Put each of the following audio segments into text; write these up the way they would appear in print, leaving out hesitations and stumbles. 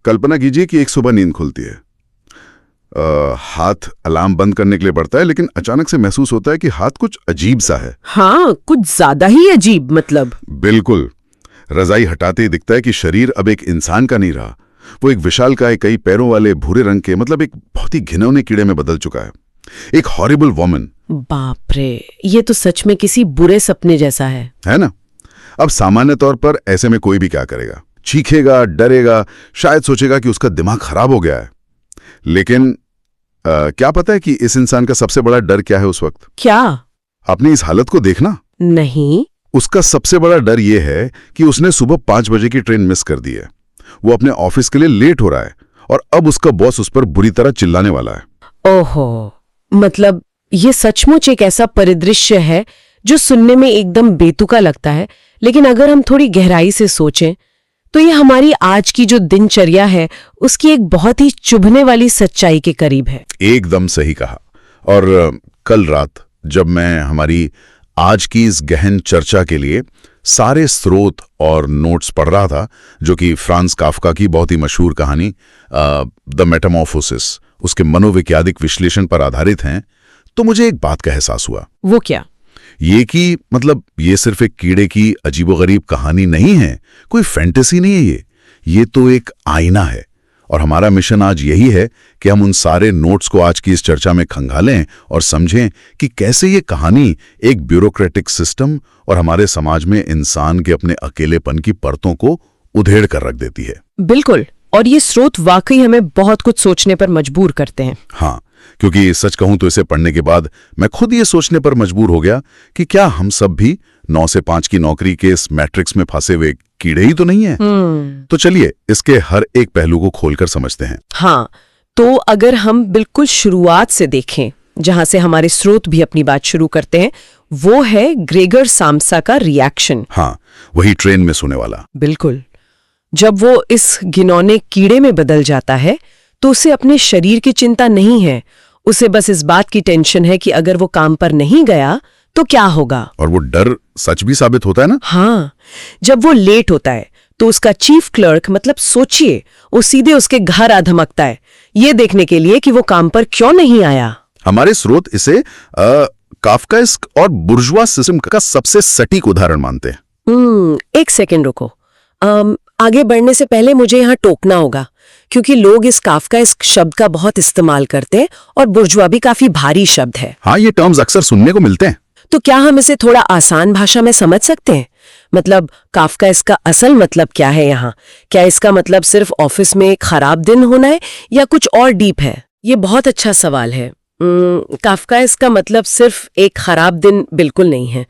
कल्पना कीजिए कि एक सुबह नींद खुलती है। हाथ अलार्म बंद करने के लिए बढ़ता है, लेकिन अचानक से महसूस होता है कि हाथ कुछ अजीब सा है। हाँ, कुछ ज्यादा ही अजीब मतलब। बिल्कुल। रजाई हटाते ही दिखता है कि शरीर अब एक इंसान का नहीं रहा, वो एक विशालकाय कई पैरों वाले भूरे रंग के, मतलब एक बहुत ही घिनौने कीड़े में बदल चुका है। एक हॉरिबल वॉमन। बाप रे, ये तो सच में किसी बुरे सपने जैसा है ना? अब सामान्य तौर पर ऐसे में कोई भी क्या करेगा? चीखेगा, डरेगा, शायद सोचेगा कि उसका दिमाग खराब हो गया है। लेकिन क्या पता है कि इस इंसान का सबसे बड़ा डर क्या है उस वक्त? क्या? आपने इस हालत को देखना? नहीं। उसका सबसे बड़ा डर यह है कि उसने सुबह 5 बजे की ट्रेन मिस कर दी है। वो अपने ऑफिस के लिए लेट हो रहा है और अब उसका बॉस उस पर बुरी तरह चिल्लाने वाला है। ओहो, मतलब ये सचमुच एक ऐसा परिदृश्य है जो सुनने में एकदम बेतुका लगता है, लेकिन अगर हम थोड़ी गहराई से सोचें तो ये हमारी आज की जो दिनचर्या है उसकी एक बहुत ही चुभने वाली सच्चाई के करीब है। एकदम सही कहा। और कल रात जब मैं हमारी आज की इस गहन चर्चा के लिए सारे स्रोत और नोट्स पढ़ रहा था, जो कि फ्रांस काफ्का की बहुत ही मशहूर कहानी द मेटामॉर्फोसिस, उसके मनोवैज्ञानिक विश्लेषण पर आधारित हैं, तो मुझे एक बात का एहसास हुआ। वो क्या? ये कि मतलब ये सिर्फ एक कीड़े की अजीबोगरीब कहानी नहीं है, कोई फैंटेसी नहीं है। ये तो एक आईना है। और हमारा मिशन आज यही है कि हम उन सारे नोट्स को आज की इस चर्चा में खंगालें और समझें कि कैसे ये कहानी एक ब्यूरोक्रेटिक सिस्टम और हमारे समाज में इंसान के अपने अकेलेपन की परतों को उधेड़ कर रख देती है। बिल्कुल, और ये स्रोत वाकई हमें बहुत कुछ सोचने पर मजबूर करते हैं। हाँ, क्योंकि सच कहूं तो इसे पढ़ने के बाद मैं खुद ये सोचने पर मजबूर हो गया कि क्या हम सब भी 9 से 5 की नौकरी के इस मैट्रिक्स में फंसे हुए कीड़े ही तो नहीं है? तो चलिए इसके हर एक पहलू को खोलकर समझते हैं। हाँ, तो अगर हम बिल्कुल शुरुआत से देखें, जहां से हमारे स्रोत भी अपनी बात शुरू करते हैं, वो है ग्रेगर साम्सा का रिएक्शन। हाँ, वही ट्रेन में सोने वाला। बिल्कुल। जब वो इस घिनौने कीड़े में बदल जाता है तो उसे अपने शरीर की चिंता नहीं है, उसे बस इस बात की टेंशन है कि अगर वो काम पर नहीं गया तो क्या होगा। और वो डर सच भी साबित होता है ना? हाँ, जब वो लेट होता है तो उसका चीफ क्लर्क, मतलब सोचिए, वो सीधे उसके घर आ धमकता है, ये देखने के लिए कि वो काम पर क्यों नहीं आया। हमारे स्रोत इसे काफ्काएस्क और बुर्जुआ सिस्टम का सबसे सटीक उदाहरण मानते हैं। एक सेकंड रुको। आगे बढ़ने से पहले मुझे यहाँ टोकना होगा, क्योंकि लोग इस काफ्काएस्क शब्द का बहुत इस्तेमाल करते हैं और बुर्जुआ भी काफी भारी शब्द है। हाँ, ये टर्म्स अक्सर सुनने को मिलते हैं। तो क्या हम इसे थोड़ा आसान भाषा में समझ सकते हैं? मतलब काफ्काएस्क का असल मतलब क्या है यहाँ? क्या इसका मतलब सिर्फ ऑफिस में एक खराब दिन होना है या कुछ और डीप है? ये बहुत अच्छा सवाल है। काफ्काएस्क का मतलब सिर्फ एक खराब दिन बिल्कुल नहीं है।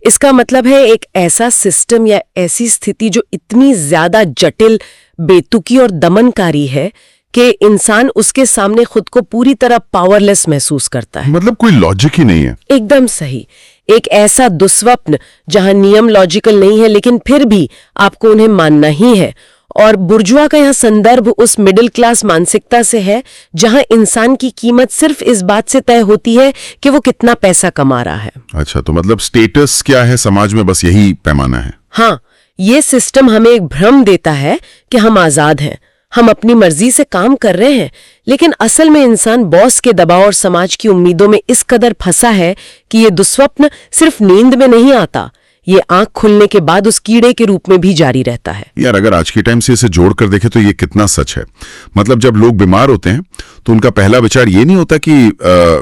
इसका मतलब है एक ऐसा सिस्टम या ऐसी स्थिति जो इतनी ज्यादा जटिल, बेतुकी और दमनकारी है कि इंसान उसके सामने खुद को पूरी तरह पावरलेस महसूस करता है। मतलब कोई लॉजिक ही नहीं है। एकदम सही। एक ऐसा दुस्वप्न जहां नियम लॉजिकल नहीं है, लेकिन फिर भी आपको उन्हें मानना ही है। और बुर्जुआ का यह संदर्भ उस मिडिल क्लास मानसिकता से है जहां इंसान की कीमत सिर्फ इस बात से तय होती है कि वो कितना पैसा कमा रहा है। अच्छा, तो मतलब स्टेटस क्या है समाज में, बस यही पैमाना है। हाँ, ये सिस्टम हमें एक भ्रम देता है कि हम आजाद हैं, हम अपनी मर्जी से काम कर रहे हैं, लेकिन असल में इंसान बॉस के दबाव और समाज की उम्मीदों में इस कदर फंसा है कि ये दुस्वप्न सिर्फ नींद में नहीं आता, ये आंख खुलने के बाद उस कीड़े के रूप में भी जारी रहता है। यार, अगर आज के टाइम से इसे जोड़कर देखें तो ये कितना सच है। मतलब जब लोग बीमार होते हैं तो उनका पहला विचार ये नहीं होता कि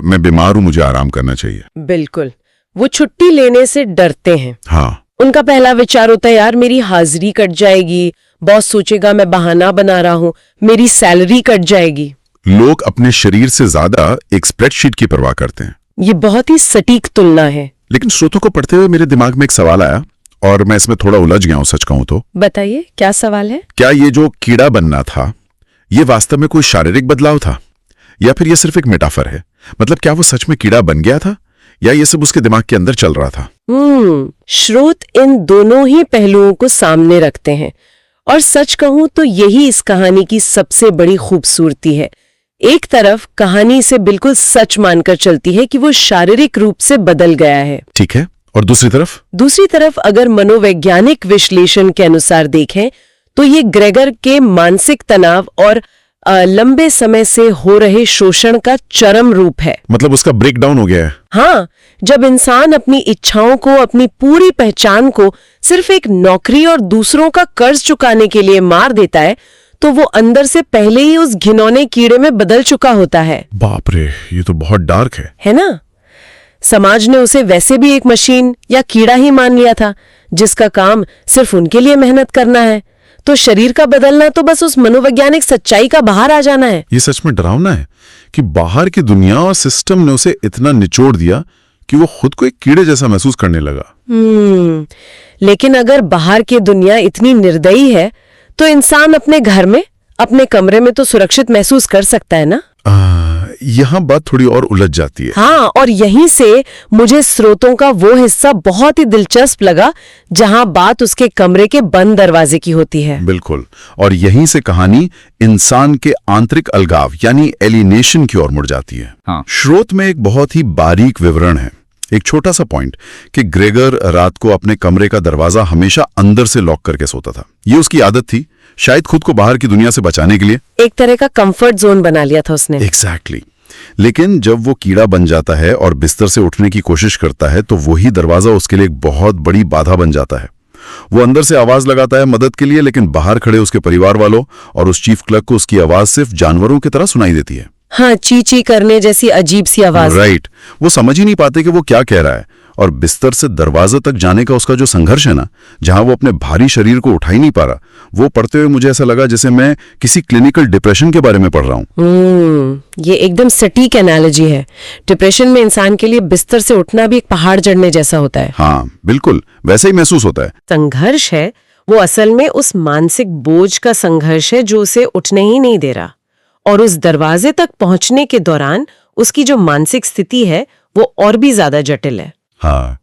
मैं बीमार हूं, मुझे आराम करना चाहिए। बिल्कुल, वो छुट्टी लेने से डरते हैं। हाँ, उनका पहला विचार होता है, यार मेरी हाजिरी कट जाएगी, बॉस सोचेगा मैं बहाना बना रहा हूं, मेरी सैलरी कट जाएगी। लोग अपने शरीर से ज्यादा एक स्प्रेडशीट की परवाह करते हैं। ये बहुत ही सटीक तुलना है। लेकिन स्रोतों को पढ़ते हुए मेरे दिमाग में एक सवाल आया और मैं इसमें थोड़ा उलझ गया हूं, सच कहूं तो। बताइए, क्या सवाल है? क्या ये जो कीड़ा बनना था, ये वास्तव में कोई शारीरिक बदलाव था या फिर ये सिर्फ एक मेटाफर है? मतलब क्या वो सच में कीड़ा बन गया था या ये सब उसके दिमाग के अंदर चल रहा था? स्रोत इन दोनों ही पहलुओं को सामने रखते हैं और सच कहूं तो यही इस कहानी की सबसे बड़ी खूबसूरती है। एक तरफ कहानी से बिल्कुल सच मानकर चलती है कि वो शारीरिक रूप से बदल गया है, ठीक है, और दूसरी तरफ अगर मनोवैज्ञानिक विश्लेषण के अनुसार देखें तो ये ग्रेगर के मानसिक तनाव और लंबे समय से हो रहे शोषण का चरम रूप है। मतलब उसका ब्रेकडाउन हो गया है। हाँ, जब इंसान अपनी इच्छाओं को, अपनी पूरी पहचान को सिर्फ एक नौकरी और दूसरों का कर्ज चुकाने के लिए मार देता है, तो वो अंदर से पहले ही उस घिनौने कीड़े में बदल चुका होता है। बाप रे, ये तो बहुत डार्क है ना? समाज ने उसे वैसे भी एक मशीन या कीड़ा ही मान लिया था, जिसका काम सिर्फ उनके लिए मेहनत करना है। तो शरीर का बदलना तो बस उस मनोवैज्ञानिक सच्चाई का बाहर आ जाना है। ये सच में डरावना है कि बाहर की दुनिया और सिस्टम ने उसे इतना निचोड़ दिया कि वो खुद को एक कीड़े जैसा महसूस करने लगा। लेकिन अगर बाहर की दुनिया इतनी निर्दयी है, तो इंसान अपने घर में, अपने कमरे में तो सुरक्षित महसूस कर सकता है ना? यहाँ बात थोड़ी और उलझ जाती है। हाँ, और यहीं से मुझे स्रोतों का वो हिस्सा बहुत ही दिलचस्प लगा जहाँ बात उसके कमरे के बंद दरवाजे की होती है। बिल्कुल, और यहीं से कहानी इंसान के आंतरिक अलगाव यानी एलिनेशन की ओर मुड़ जाती है। हाँ। स्रोत में एक बहुत ही बारीक विवरण है, एक छोटा सा पॉइंट कि ग्रेगर रात को अपने कमरे का दरवाजा हमेशा अंदर से लॉक करके सोता था। ये उसकी आदत थी, शायद खुद को बाहर की दुनिया से बचाने के लिए। एक तरह का कंफर्ट जोन बना लिया था उसने। एग्जैक्टली। लेकिन जब वो कीड़ा बन जाता है और बिस्तर से उठने की कोशिश करता है, तो वही दरवाजा उसके लिए एक बहुत बड़ी बाधा बन जाता है। वो अंदर से आवाज लगाता है मदद के लिए, लेकिन बाहर खड़े उसके परिवार वालों और उस चीफ क्लर्क को उसकी आवाज सिर्फ जानवरों की तरह सुनाई देती है। हाँ, ची ची करने जैसी अजीब सी आवाज। राइट। वो समझ ही नहीं पाते कि वो क्या कह रहा है, और बिस्तर से दरवाजे तक जाने का उसका जो संघर्ष है ना, जहां वो अपने भारी शरीर को उठा ही नहीं पा रहा, वो पढ़ते हुए मुझे ऐसा लगा जैसे मैं किसी क्लिनिकल डिप्रेशन के बारे में पढ़ रहा हूँ। ये एकदम सटीक एनालॉजी है। डिप्रेशन में इंसान के लिए बिस्तर से उठना भी एक पहाड़ चढ़ने जैसा होता है। हाँ बिल्कुल, वैसा ही महसूस होता है। संघर्ष है वो असल में उस मानसिक बोझ का संघर्ष है जो उसे उठने ही नहीं दे रहा, और उस दरवाजे तक पहुंचने के दौरान उसकी जो मानसिक स्थिति है वो और भी ज्यादा जटिल है। हाँ,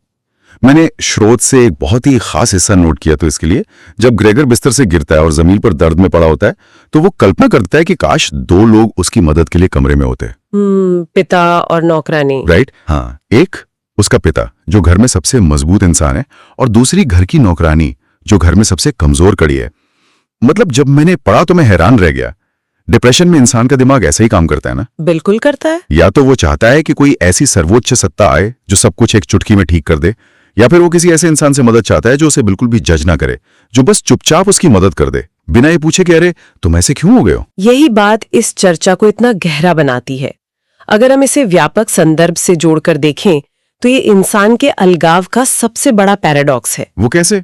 मैंने स्रोत से एक बहुत ही खास हिस्सा नोट किया तो इसके लिए, जब ग्रेगर बिस्तर से गिरता है और जमीन पर दर्द में पड़ा होता है, तो वो कल्पना करता है कि काश 2 लोग उसकी मदद के लिए कमरे में होते। पिता और नौकरानी। राइट। हाँ, एक उसका पिता जो घर में सबसे मजबूत इंसान है, और दूसरी घर की नौकरानी जो घर में सबसे कमजोर कड़ी है। मतलब जब मैंने पढ़ा तो मैं हैरान रह गया। डिप्रेशन में इंसान का दिमाग ऐसे ही काम करता है ना? बिल्कुल करता है। या तो वो चाहता है कि कोई ऐसी सर्वोच्च सत्ता आए जो सब कुछ एक चुटकी में ठीक कर दे, या फिर वो किसी ऐसे इंसान से मदद चाहता है जो उसे बिल्कुल भी जज ना करे, जो बस चुपचाप उसकी मदद कर दे बिना ये पूछे कि अरे तुम ऐसे क्यों हो गए हो। यही बात इस चर्चा को इतना गहरा बनाती है। अगर हम इसे व्यापक संदर्भ से जोड़कर देखें तो ये इंसान के अलगाव का सबसे बड़ा पैराडॉक्स है। वो कैसे?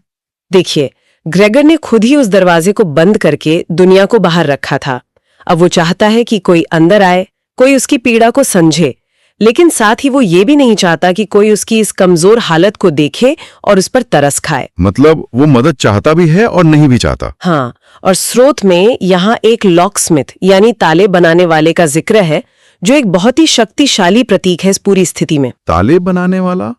देखिए, ग्रेगर ने खुद ही उस दरवाजे को बंद करके दुनिया को बाहर रखा था। अब वो चाहता है कि कोई अंदर आए, कोई उसकी पीड़ा को समझे, लेकिन साथ ही वो ये भी नहीं चाहता कि कोई उसकी इस कमजोर हालत को देखे और उस पर तरस खाए। मतलब वो मदद चाहता भी है और नहीं भी चाहता। हाँ, और स्रोत में यहाँ एक लॉकस्मिथ यानी ताले बनाने वाले का जिक्र है, जो एक बहुत ही शक्तिशाली प्रतीक है इस पूरी स्थिति में। ताले बनाने वाला?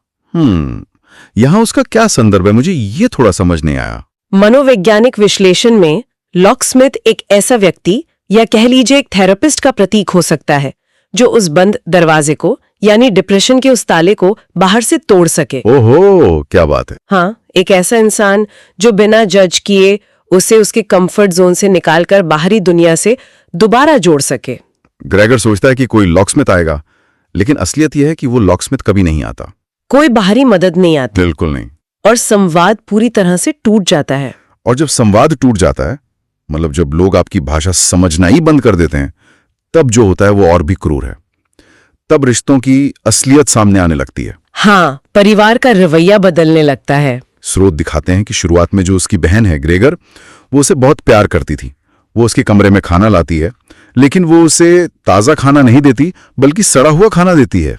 यहाँ उसका क्या संदर्भ है, मुझे ये थोड़ा समझ नहीं आया। मनोवैज्ञानिक विश्लेषण में लॉकस्मिथ एक ऐसा व्यक्ति या कह लीजिए एक थेरेपिस्ट का प्रतीक हो सकता है जो उस बंद दरवाजे को यानी डिप्रेशन के उस ताले को बाहर से तोड़ सके। ओहो, क्या बात है। हाँ, एक ऐसा इंसान जो बिना जज किए उसे उसके कंफर्ट जोन से निकालकर बाहरी दुनिया से दोबारा जोड़ सके। ग्रेगर सोचता है कि कोई लॉकस्मिथ आएगा, लेकिन असलियत यह है कि वो लॉकस्मिथ कभी नहीं आता। कोई बाहरी मदद नहीं आती। बिल्कुल नहीं। और संवाद पूरी तरह से टूट जाता है। और जब संवाद टूट जाता है, मतलब जब लोग आपकी भाषा समझना ही बंद कर देते हैं, तब जो होता है वो और भी क्रूर है। तब रिश्तों की असलियत सामने आने लगती है। हाँ, परिवार का रवैया बदलने लगता है। स्रोत दिखाते हैं कि शुरुआत में जो उसकी बहन है ग्रेगर, वो उसे बहुत प्यार करती थी। वो उसके कमरे में खाना लाती है, लेकिन वो उसे ताज़ा खाना नहीं देती बल्कि सड़ा हुआ खाना देती है।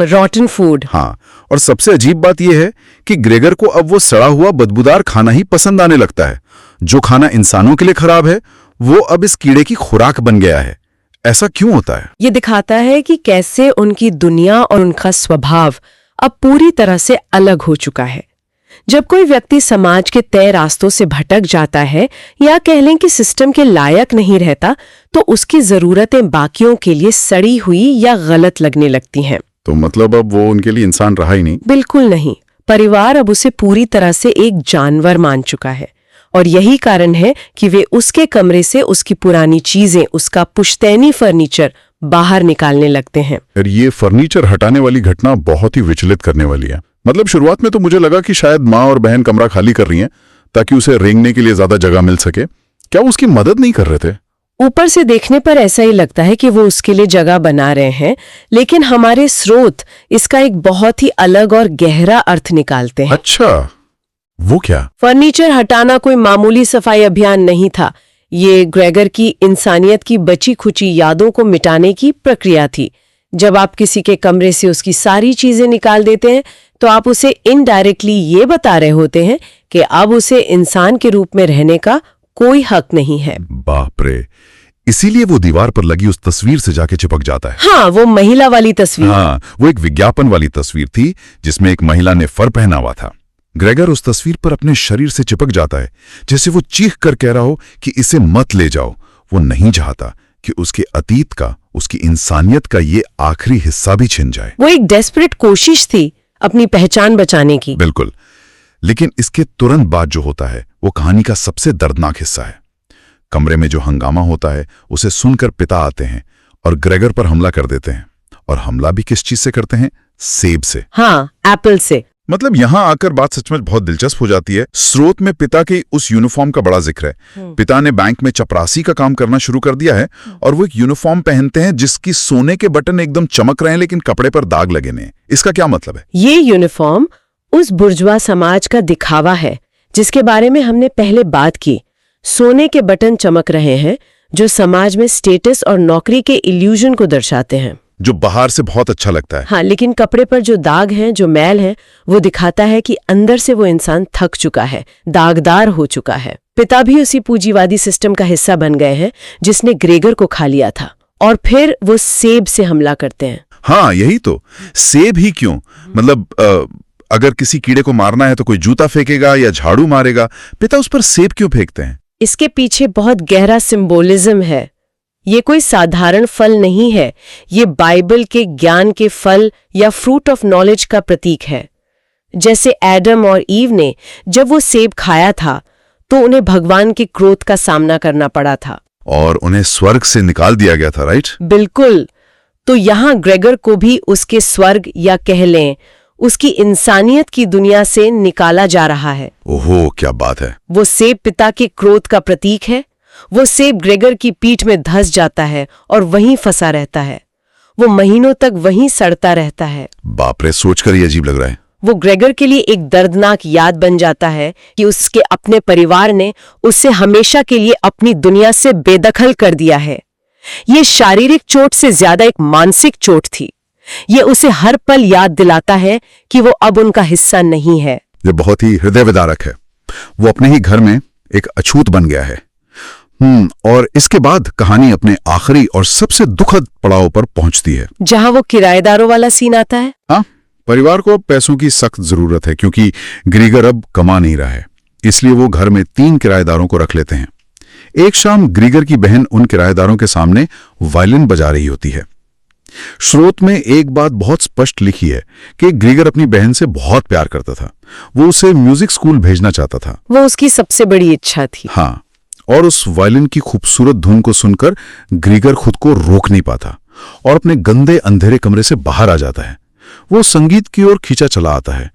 रॉटन फूड। हाँ, और सबसे अजीब बात यह है कि ग्रेगर को अब वो सड़ा हुआ बदबूदार खाना ही पसंद आने लगता है। जो खाना इंसानों के लिए खराब है, वो अब इस कीड़े की खुराक बन गया है। ऐसा क्यों होता है? ये दिखाता है कि कैसे उनकी दुनिया और उनका स्वभाव अब पूरी तरह से अलग हो चुका है। जब कोई व्यक्ति समाज के तय रास्तों से भटक जाता है या कह लें कि सिस्टम के लायक नहीं रहता, तो उसकी जरूरतें बाकियों के लिए सड़ी हुई या गलत लगने लगती हैं। तो मतलब अब वो उनके लिए इंसान रहा ही नहीं? बिल्कुल नहीं। परिवार अब उसे पूरी तरह से एक जानवर मान चुका है। और यही कारण है कि वे उसके कमरे से उसकी पुरानी चीजें, उसका पुश्तैनी फर्नीचर बाहर निकालने लगते हैं। और ये फर्नीचर हटाने वाली घटना बहुत ही विचलित करने वाली है। मतलब शुरुआत में तो मुझे लगा कि शायद माँ और बहन कमरा खाली कर रही हैं ताकि उसे रेंगने के लिए ज्यादा जगह मिल सके। क्या वो उसकी मदद नहीं कर रहे थे? ऊपर से देखने पर ऐसा ही लगता है कि वो उसके लिए जगह बना रहे हैं, लेकिन हमारे स्रोत इसका एक बहुत ही अलग और गहरा अर्थ निकालते हैं। अच्छा, वो क्या? फर्नीचर हटाना कोई मामूली सफाई अभियान नहीं था। ये ग्रेगर की इंसानियत की बची खुची यादों को मिटाने की प्रक्रिया थी। जब आप किसी के कमरे से उसकी सारी चीजें निकाल देते हैं तो आप उसे इनडायरेक्टली ये बता रहे होते हैं कि अब उसे इंसान के रूप में रहने का कोई हक नहीं है। बाप रे, इसीलिए वो दीवार पर लगी उस तस्वीर से जाके चिपक जाता है। हाँ, वो महिला वाली तस्वीर। हाँ, वो एक विज्ञापन वाली तस्वीर थी जिसमें एक महिला ने फर पहना हुआ था। ग्रेगर उस तस्वीर पर अपने शरीर से चिपक जाता है, जैसे वो चीख कर कह रहा हो कि इसे मत ले जाओ। वो नहीं चाहता कि उसके अतीत का, उसकी इंसानियत का ये आखिरी हिस्सा भी छिन जाए। वो एक डेस्परेट कोशिश थी अपनी पहचान बचाने की। बिल्कुल, लेकिन इसके तुरंत बाद जो होता है वो कहानी का सबसे दर्दनाक हिस्सा है। कमरे में जो हंगामा होता है उसे सुनकर पिता आते हैं और ग्रेगर पर हमला कर देते हैं। और हमला भी किस चीज से करते हैं? सेब से। हाँ, एप्पल से। मतलब यहां आकर बात सचमुच बहुत दिलचस्प हो जाती है। स्रोत में पिता के उस यूनिफॉर्म का बड़ा जिक्र है। पिता ने बैंक में चपरासी का काम करना शुरू कर दिया है और वो एक यूनिफॉर्म पहनते हैं जिसकी सोने के बटन एकदम चमक रहे हैं लेकिन कपड़े पर दाग लगे नहीं। इसका क्या मतलब है? ये यूनिफॉर्म उस बुर्जुआ समाज का दिखावा है जिसके बारे में हमने पहले बात की। सोने के बटन चमक रहे हैं जो समाज में स्टेटस और नौकरी के इल्यूजन को दर्शाते हैं, जो बाहर से बहुत अच्छा लगता है। हाँ, लेकिन कपड़े पर जो दाग हैं, जो मैल है, वो दिखाता है कि अंदर से वो इंसान थक चुका है, दागदार हो चुका है। पिता भी उसी पूंजीवादी सिस्टम का हिस्सा बन गए हैं जिसने ग्रेगर को खा लिया था। और फिर वो सेब से हमला करते हैं। हाँ, यही तो। सेब ही क्यों? मतलब अगर किसी कीड़े को मारना है तो कोई जूता फेंकेगा या झाड़ू मारेगा। पिता उस पर सेब क्यों फेंकते हैं? इसके पीछे बहुत गहरा सिंबोलिज्म है। ये कोई साधारण फल नहीं है, ये बाइबल के ज्ञान के फल या फ्रूट ऑफ नॉलेज का प्रतीक है। जैसे एडम और ईव ने जब वो सेब खाया था तो उन्हें भगवान के क्रोध का सामना करना पड़ा था और उन्हें स्वर्ग से निकाल दिया गया था, राइट? बिल्कुल। तो यहाँ ग्रेगर को भी उसके स्वर्ग या कह लें उसकी इंसानियत की दुनिया से निकाला जा रहा है। ओहो, क्या बात है। वो सेब पिता के क्रोध का प्रतीक है। वो सेब ग्रेगर की पीठ में धंस जाता है और वहीं फंसा रहता है। वो महीनों तक वहीं सड़ता रहता है। बाप रे, सोचकर ही अजीब लग रहा है। वो ग्रेगर के लिए एक दर्दनाक याद बन जाता है कि उसके अपने परिवार ने उससे हमेशा के लिए अपनी दुनिया से बेदखल कर दिया है। ये शारीरिक चोट से ज्यादा एक मानसिक चोट थी। ये उसे हर पल याद दिलाता है कि वो अब उनका हिस्सा नहीं है। ये बहुत ही हृदय विदारक है। वो अपने ही घर में एक अछूत बन गया है। और इसके बाद कहानी अपने आखिरी और सबसे दुखद पड़ाव पर पहुंचती है, जहां वो किराएदारों वाला सीन आता है। हाँ, परिवार को पैसों की सख्त जरूरत है क्योंकि ग्रेगर अब कमा नहीं रहा है। इसलिए वो घर में 3 किराएदारों को रख लेते हैं। एक शाम ग्रेगर की बहन उन किराएदारों के सामने वायलिन बजा रही होती है। स्रोत में एक बात बहुत स्पष्ट लिखी है कि ग्रेगर अपनी बहन से बहुत प्यार करता था। वो उसे म्यूजिक स्कूल भेजना चाहता था। वो उसकी सबसे बड़ी इच्छा थी। हाँ, और उस वायलिन की खूबसूरत धुन को सुनकर ग्रेगर खुद को रोक नहीं पाता और अपने गंदे अंधेरे कमरे से बाहर आ जाता है। वो संगीत की ओर खींचा चला आता है।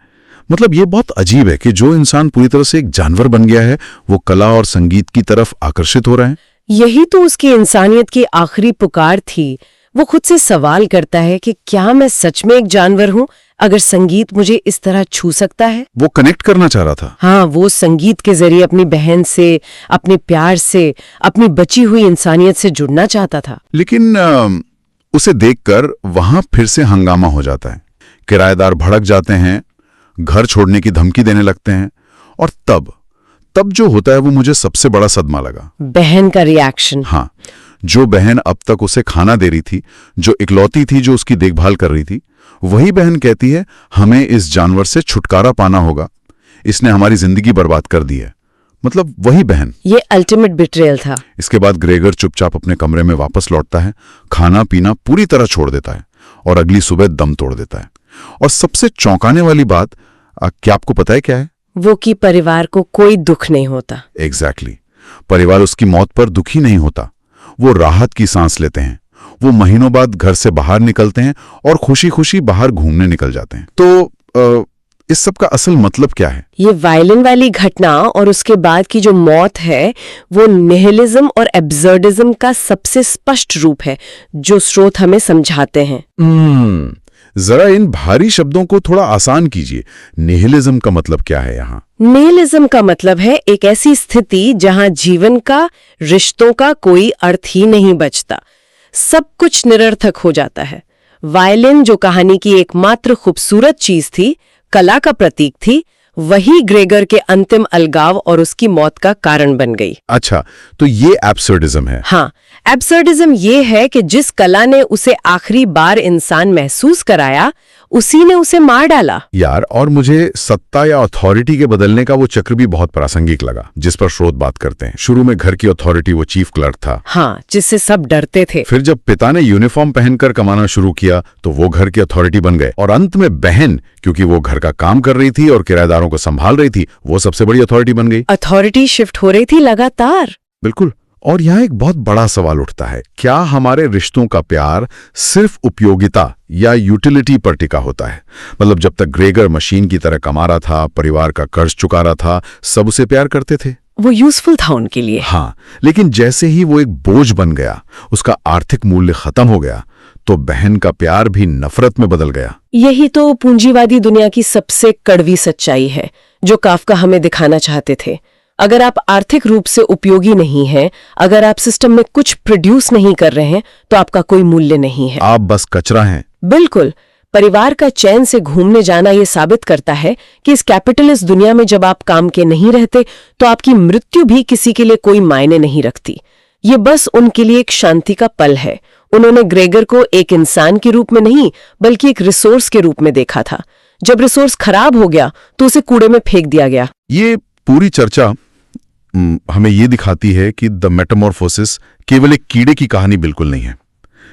मतलब ये बहुत अजीब है कि जो इंसान पूरी तरह से एक जानवर बन गया है वो कला और संगीत की तरफ आकर्षित हो रहा है। यही तो उसकी इंसानियत की आखिरी पुकार थी। वो खुद से सवाल करता है कि क्या मैं सच में एक जानवर हूं अगर संगीत मुझे इस तरह छू सकता है। वो कनेक्ट करना चाह रहा था। हाँ, वो संगीत के जरिए अपनी बहन से, अपने प्यार से, अपनी बची हुई इंसानियत से जुड़ना चाहता था। लेकिन उसे देखकर वहां फिर से हंगामा हो जाता है। किराएदार भड़क जाते हैं, घर छोड़ने की धमकी देने लगते हैं। और तब जो होता है वो मुझे सबसे बड़ा सदमा लगा। बहन का रिएक्शन। हाँ, जो बहन अब तक उसे खाना दे रही थी, जो इकलौती थी जो उसकी देखभाल कर रही थी, वही बहन कहती है हमें इस जानवर से छुटकारा पाना होगा, इसने हमारी जिंदगी बर्बाद कर दी है। मतलब वही बहन। ये अल्टीमेट बिट्रेयल था। इसके बाद ग्रेगर चुपचाप अपने कमरे में वापस लौटता है, खाना पीना पूरी तरह छोड़ देता है और अगली सुबह दम तोड़ देता है। और सबसे चौंकाने वाली बात क्या आपको पता है क्या है? वो कि परिवार को कोई दुख नहीं होता। एग्जैक्टली परिवार उसकी मौत पर दुखी नहीं होता, वो राहत की सांस लेते हैं। वो महीनों बाद घर से बाहर निकलते हैं और खुशी खुशी बाहर घूमने निकल जाते हैं। तो इस सब का असल मतलब क्या है? ये वायलिन वाली घटना और उसके बाद की जो मौत है वो निहिलिज्म और एब्सर्डिज्म का सबसे स्पष्ट रूप है जो स्रोत हमें समझाते हैं। जरा इन भारी शब्दों को थोड़ा आसान कीजिए। निहिलिज्म का मतलब क्या है यहाँ? निहिलिज्म का मतलब है एक ऐसी स्थिति जहां जीवन का, रिश्तों का कोई अर्थ ही नहीं बचता, सब कुछ निरर्थक हो जाता है। वायलिन जो कहानी की एकमात्र खूबसूरत चीज थी, कला का प्रतीक थी, वही ग्रेगर के अंतिम अलगाव और उसकी मौत का कारण बन गई। अच्छा, तो ये एब्सर्डिज्म है। हाँ, एब्सर्डिज्म ये है कि जिस कला ने उसे आखिरी बार इंसान महसूस कराया, उसी ने उसे मार डाला। यार, और मुझे सत्ता या अथॉरिटी के बदलने का वो चक्र भी बहुत प्रासंगिक लगा जिस पर स्रोत बात करते हैं। शुरू में घर की अथॉरिटी वो चीफ क्लर्क था। हाँ, जिससे सब डरते थे। फिर जब पिता ने यूनिफॉर्म पहनकर कमाना शुरू किया तो वो घर की अथॉरिटी बन गए। और अंत में बहन, क्योंकि वो घर का काम कर रही थी और किराएदारों को संभाल रही थी, वो सबसे बड़ी अथॉरिटी बन गई। अथॉरिटी शिफ्ट हो रही थी लगातार। बिल्कुल। और यहाँ एक बहुत बड़ा सवाल उठता है, क्या हमारे रिश्तों का प्यार सिर्फ उपयोगिता या यूटिलिटी पर टिका होता है? मतलब जब तक ग्रेगर मशीन की तरह कमा रहा था, परिवार का कर्ज चुका रहा था, सब उसे प्यार करते थे, वो यूजफुल था उनके लिए। हाँ, लेकिन जैसे ही वो एक बोझ बन गया, उसका आर्थिक मूल्य खत्म हो गया, तो बहन का प्यार भी नफरत में बदल गया। यही तो पूंजीवादी दुनिया की सबसे कड़वी सच्चाई है जो काफका हमें दिखाना चाहते थे। अगर आप आर्थिक रूप से उपयोगी नहीं हैं, अगर आप सिस्टम में कुछ प्रोड्यूस नहीं कर रहे हैं, तो आपका कोई मूल्य नहीं है। आप बस कचरा हैं। बिल्कुल। परिवार का चैन से घूमने जाना ये साबित करता है कि इस कैपिटलिस्ट दुनिया में जब आप काम के नहीं रहते, तो आपकी मृत्यु भी किसी के लिए कोई मायने नहीं रखती। ये बस उनके लिए एक शांति का पल है। उन्होंने ग्रेगर को एक इंसान के रूप में नहीं, बल्कि एक रिसोर्स के रूप में देखा था। जब रिसोर्स खराब हो गया तो उसे कूड़े में फेंक दिया गया। ये पूरी चर्चा हमें ये दिखाती है कि द मेटामॉर्फोसिस केवल एक कीड़े की कहानी बिल्कुल नहीं है।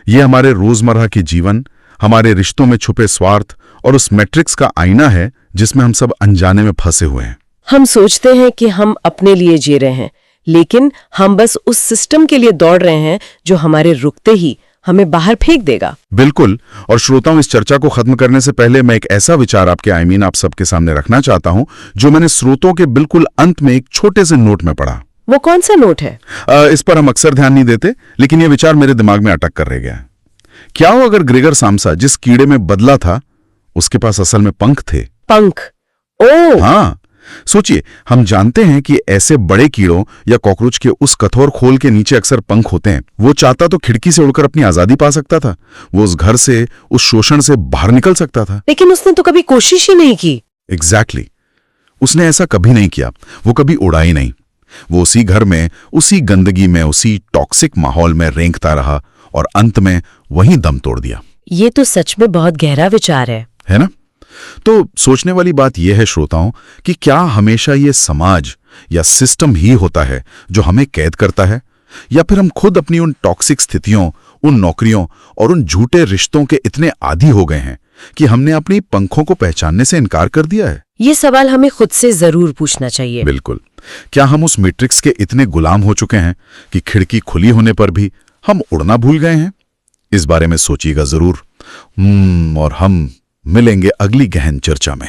ये हमारे रोजमर्रा के जीवन, हमारे रिश्तों में छुपे स्वार्थ और उस मैट्रिक्स का आईना है जिसमें हम सब अनजाने में फंसे हुए हैं। हम सोचते हैं कि हम अपने लिए जी रहे हैं, लेकिन हम बस उस सिस्टम के लिए दौड़ रहे हैं जो हमारे रुकते ही हमें बाहर फेंक देगा। बिल्कुल। और श्रोताओं, इस चर्चा को खत्म करने से पहले मैं एक ऐसा विचार आपके आप सबके सामने रखना चाहता हूं जो मैंने स्रोतों के बिल्कुल अंत में एक छोटे से नोट में पढ़ा। वो कौन सा नोट है? इस पर हम अक्सर ध्यान नहीं देते, लेकिन यह विचार मेरे दिमाग में अटक कर रह गया है। क्या हो अगर ग्रेगर साम्सा जिस कीड़े में बदला था, उसके पास असल में पंख थे? पंख? ओह हाँ, सोचिए, हम जानते हैं कि ऐसे बड़े कीड़ों या कॉकरोच के उस कठोर खोल के नीचे अक्सर पंख होते हैं। वो चाहता तो खिड़की से उड़कर अपनी आजादी पा सकता था, वो उस घर से, उस शोषण से बाहर निकल सकता था, लेकिन उसने तो कभी कोशिश ही नहीं की। एग्जैक्टली। उसने ऐसा कभी नहीं किया। वो कभी उड़ा ही नहीं। वो उसी घर में, उसी गंदगी में, उसी टॉक्सिक माहौल में रेंगता रहा और अंत में वहीं दम तोड़ दिया। ये तो सच में बहुत गहरा विचार है ना? तो सोचने वाली बात यह है श्रोताओं कि क्या हमेशा ये समाज या सिस्टम ही होता है जो हमें कैद करता है, या फिर हम खुद अपनी उन टॉक्सिक स्थितियों, उन नौकरियों और उन झूठे रिश्तों के इतने आदी हो गए हैं कि हमने अपनी पंखों को पहचानने से इनकार कर दिया है? ये सवाल हमें खुद से जरूर पूछना चाहिए। बिल्कुल। क्या हम उस मैट्रिक्स के इतने गुलाम हो चुके हैं कि खिड़की खुली होने पर भी हम उड़ना भूल गए हैं? इस बारे में सोचिएगा जरूर। और हम मिलेंगे अगली गहन चर्चा में।